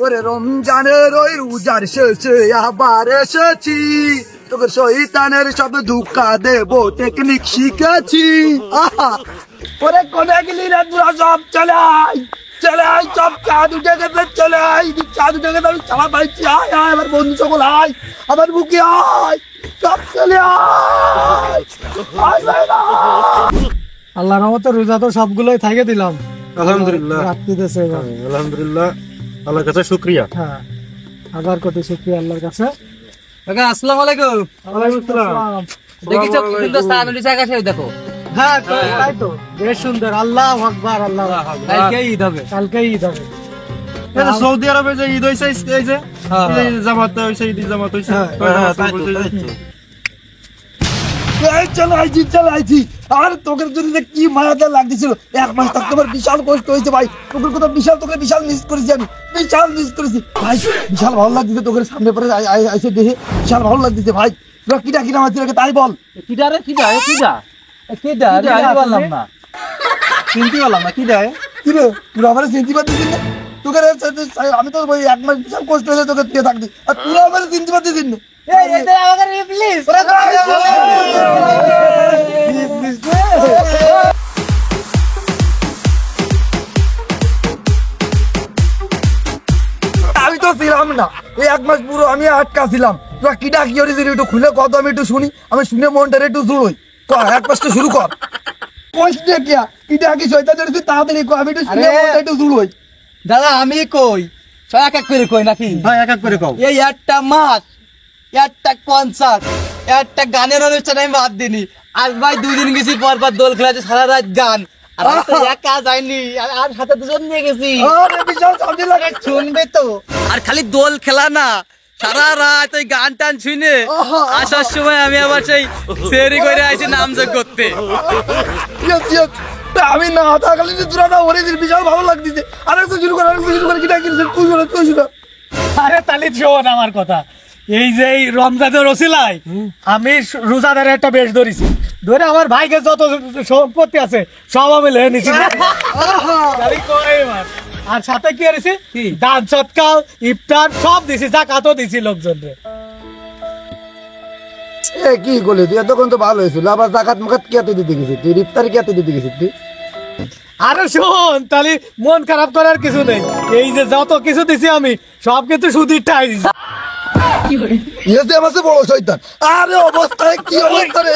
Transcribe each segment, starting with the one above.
ওরে রমজানের ওই রোজার শেষে আবার এসেছি, তোকে শয়তানের সব ধোঁকা দেবো টেকনিক শিখেছি। আহা ওরে কোনে গেলি রে তোরা, সব চলে আয় সব চাঁদ উঠে গেছে, চলে আয় চাঁদ উঠে গেছে, আমি চালা পাইছি। আয় আয় আমার বন্ধু সকল আয়, আমার বুকে আয়, সব চলে আয়। আল্লাহর রহমতে রোজা তো সবগুলোই থাকে দিলাম, আলহামদুলিল্লাহ রাখতেছে এবার। আলহামদুলিল্লাহ, আল্লাহর কাছে শুকরিয়া। হ্যাঁ, হাজার কোটি শুকরিয়া আল্লাহর কাছে। আসসালামু আলাইকুম। ওয়ালাইকুম আসসালাম। দেখিছো কি সুন্দর স্থান উঠেছে আকাশে, দেখো। হ্যাঁ তাই তো, বেশ সুন্দর। আল্লাহু আকবার, আল্লাহু আকবার। কালকে ঈদ হবে। কালকে ঈদ হবে। এই যে সৌদি আরবে যে ঈদ হইছে, এই যে হ্যাঁ, এই যে জামাত হইছে, ঈদ জামাত হইছে। এই চালাইছি আর তোকে জন্য কি মায়াটা লাগতেছিল। এক মাস থাকতে আমার বিশাল কষ্ট হয়েছে ভাই, তোকে কথা বিশাল, তোকে বিশাল মিস করেছি আমি, বিশাল মিস করেছি ভাই। বিশাল ভালো লাগতেছে তোকে সামনে পরে আইসে দেখে, বিশাল ভালো লাগতেছে ভাই। তোরা কিটা কিনা আমার তাই বল। কিডা রে, কিডা বললাম না, চিনতে পারলাম না, কি দেয়? কি রে তোরা আমার চিনতে পারতেছিস না? তোকে আমি তো ওই এক মাস বিশাল কষ্ট হয়েছে তোকে দিয়ে থাকতে, আর তোরা আমার চিনতে পারতেছিস না। আমি তো ছিলাম না এই এক মাস পুরো, আমি আটকা ছিলাম। তোরা কিটা কি করেছিলি একটু খুলে কত, আমি একটু শুনি, আমি শুনে মনটা একটু জুড়োই। কর এক মাসটা শুরু কর। তাড়াতাড়ি আমি একটু শুনে মনটা একটু জুড়োই। দাদা আমি কই, এক এক করে কই নাকি? হ্যাঁ, এক এক করে কও। এই একটা মাস, একটা কনসার্ট, একটা গানের অনুষ্ঠান আমি বাদ দিনি। আজ ভাই 2 দিন গেছি পর পর দোল খেলাতে, সারা রাত গান। আর আমি তো একা যাইনি, আর সাথে 2 জন নিয়ে গেছি। বিশাল শান্তি লাগে। শুনবে তো, আর খালি দোল খেলা না, সারা রাত ওই গান টান শুনে আসার সময় আমি আবার সেই সেরি করে আইছি নামযোগ করতে। আমি না থাকলে তোরা না ওরে বিশাল ভালো লাগতেছে। আরেকটা শুরু করে, আরেকটা শুরু করে, কিটা কিনছে তুই শুনে, তুই শুনে। আরে তালি শোন আমার কথা, এই যে এই রমজানের ওসিলায় আমি রোজাদারের একটা বেশ ধরেছি, ধরে আমার ভাইকে যত সম্পত্তি আছে সব আমি লেগে নিছি। আর সাথে কি করেছি, দান সৎকার ইফতার সব দিছি, জাকাতও দিছি লোকজনকে। কি করলি তুই? এতক্ষণ তো ভালো হয়েছিল, আবার জাকাত মাকাত কেতে দিতে গেছিস তুই? ইফতারি কেতে দিতে গেছিস তুই? আরে শোন, তাহলে মন খারাপ করার কিছু নেই, এই যে যত কিছু দিছি আমি সব কিন্তু সুদির টাই দিছি। আমার বড় শয়তান। আরে অবস্থায় কি অবস্থা রে?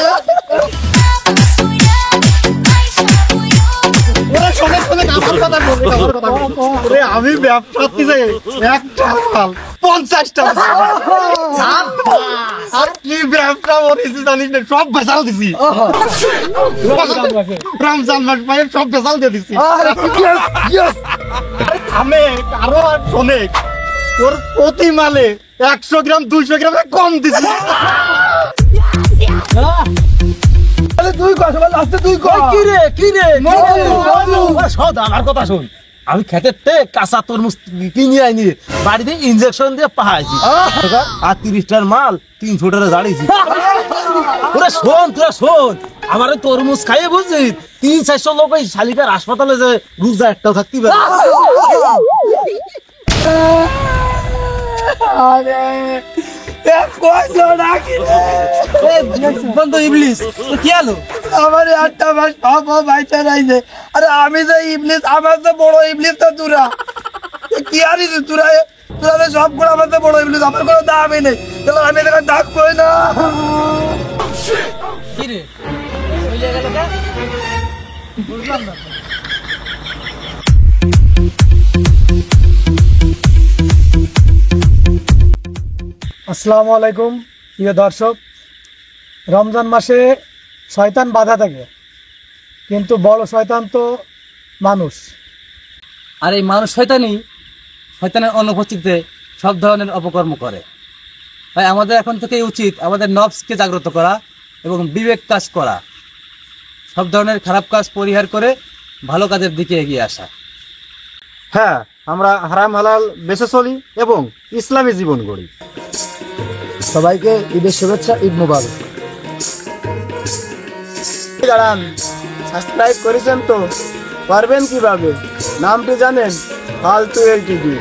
আমি ব্যবসা একটা 50টা আর কি ব্যবসা করেছি জানিস না, সব বেচাল দিছি। রমজান মাস পাই সব বেচাল দিয়ে দিছি। আমি আরো শোনে, তোর প্রতি মালে 100 গ্রাম 200 গ্রাম কম দিছি। তুই কর, লাস্টে তুই কর। কি রে শোন আমার কথা শোন, আমি খেতে কাঁচা তরমুজ কিনে আইনি, বাড়িতে ইনজেকশন দিয়ে পাহাইছি, আর 30টার মাল 300 টাকা জাড়িয়েছি। তোরা শোন, আমার তরমুজ খাইয়ে বুঝছি 300-400 লোক ওই শালিকার হাসপাতালে যে রোজা একটাও থাকতে পারে। বন্ধু ইবলিস কি আলো আমার 8টা মাস বাবা বাইচা রাইছে। আরে আমি যে ইবলিস, আমার তো বড় ইবলিস তো তোরা। কি আনিস তোরা? তোরা সব করে আমার তো বড় ইবলিস, আমার কোনো দামই নেই। তাহলে আমি এটাকে ডাক করি না। কি রে চলে গেল কা? বুঝলাম না। আসসালামু আলাইকুম প্রিয় দর্শক। রমজান মাসে শয়তান বাধা থাকে, কিন্তু বড় শয়তান তো মানুষ। আর এই মানুষ শয়তানের অনুপস্থিতিতে সব ধরনের অপকর্ম করে। তাই আমাদের এখন থেকে উচিত আমাদের নফসকে জাগ্রত করা এবং বিবেক কাজ করা, সব ধরনের খারাপ কাজ পরিহার করে ভালো কাজের দিকে এগিয়ে আসা। হ্যাঁ, আমরা হারাম হালাল বেঁচে চলি এবং ইসলামী জীবন গড়ি। সবাইকে ঈদের শুভেচ্ছা, ঈদ মুবারক। সাবস্ক্রাইব করেছেন তো? পারবেন কিভাবে? নামটি জানেন? ফালতু এলটিভি।